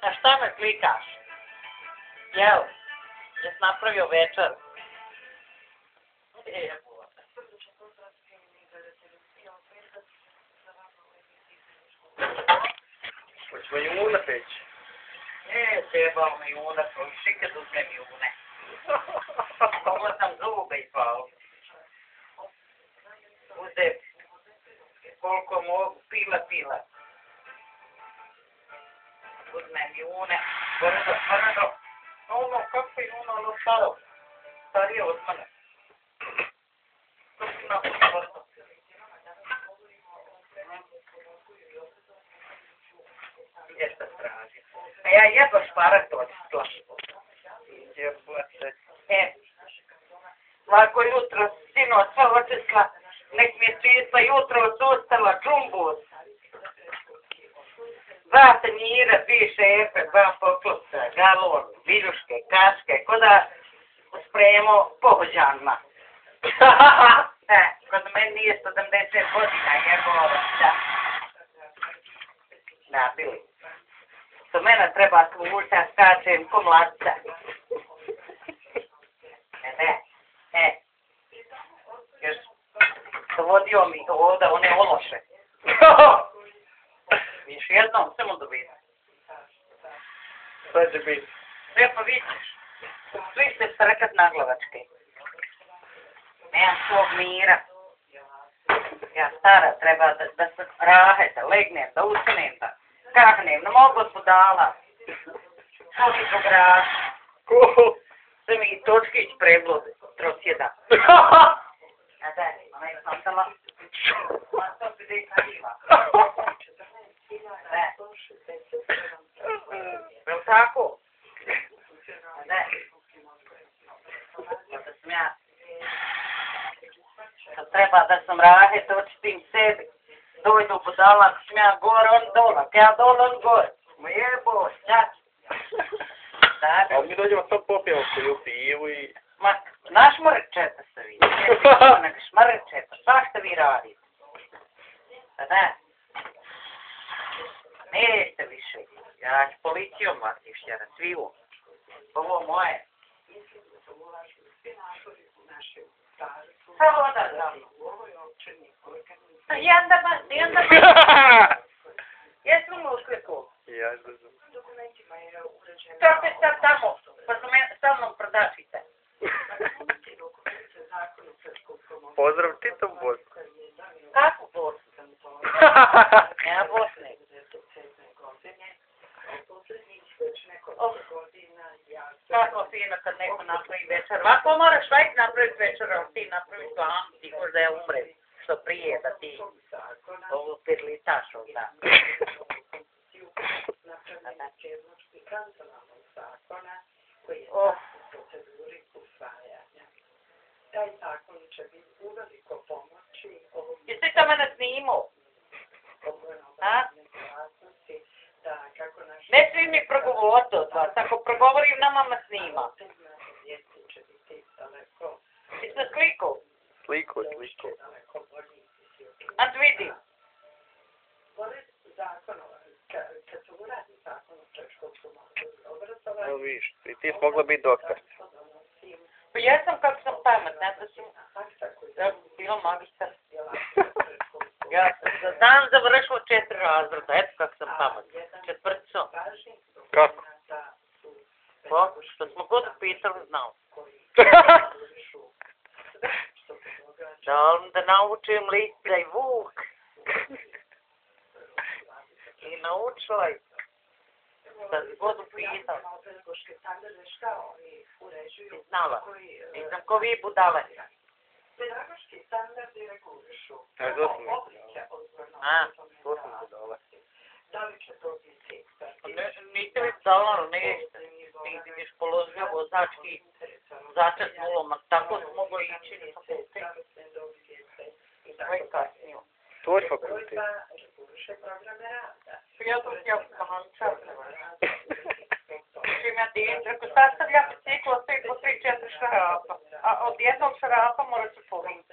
A šta me klikaš? Jel? Jes napravio večer? Hoćemo juna peći. Trebao mi juna, proši kad uzmem june. Mogla sam zube i pao. Uzem koliko mogu, pila. Uzmem june. Brzo. Ono, kako je ono staro? Starije od mene. Jeste straži. A ja jedva šparak to očistila. Jebote. Lako jutro, sino, sve očistila. Nek mi je čista jutro odustala džumbus. 2 tanjira, 2 šefe, 2 poklosa, galon, viljuške, kaške, ko da spremo pohođanima. Kod meni nije 70 godina, jebova, da. Da, bili. To mene treba slušati, skačem ko mladca. Još dovodio mi ovdje one ološe. Još jednom, samo dobiti. Šta će biti? Sve pa vidiš. Svi ste srkat na glavačke. Nemam svog mira. Ja stara, treba da se rahete, legnem, da ustanem, da kahnem, ne mogu od budala. Svoji drograš. Ko? Sve mi i točkić preblude, trosjeda. A da, ona je santala. Ma to bi deka ima. Ne. Jel' tako? Ne. Da sam ja. Kad treba da sam rahet, očitim sebi. Dojdu u budala, ako sam ja gore, on dole. Ako ja dole, on gore. Ma jebo, šćač. A mi dođemo sam popijemo koju pivu i... Ma, našmrčete se vi. Nek šmrčete. Šta što vi radite? Da ne. Nećete više. Ja ću policijom vas išćerat, svilu. Ovo moje. Samo da znam. Janda ba. Jesu mu uskliku? Ja ne znam. Kako je sad tamo? Pa su me sa mnom prodačite. Pozdrav Tito Bosku. Kako Bosku? Nema Bosne. Kako fino kad neko napravi večer. Ovako moraš vajt napraviti večer, ali ti napravi slam, ti možda ja umrem. Što prije da ti ovu pirlitaš ovdje. Taj zakon će biti uveliko pomoći Jesi to mene snimao? Ne svi mi progovoriti od vas. Ako progovorim, nama me snima. Jesi na sliku? Sliku. Ant vidi. Evo vidiš, i ti si mogla biti doktor. Pa jesam kako sam pametna, da sam bila magistar. Ja sam za dan završila 4 razreda, eto kako sam pametna. 4. Kako? Pa, što smo god pitali, znao. Da naučim Lica i Vuk. I naučila je. Da si god upitala. Znala. Nisam ko vi budale. Pedagoški standardi regulišu oblike A, to sam budala. Da li će to biti niste mi budala, nešto. Ti vidiš položio vozački začet nulom, a tako smo mogli ići na fakultet. Sve kasnije. Tvoj fakultet. Buduće programe rada. Ja to sjapkam, čim ja dijete, ako sastavlja ciklo po 3-4 šarapa, a od jednog šarapa mora se povinti.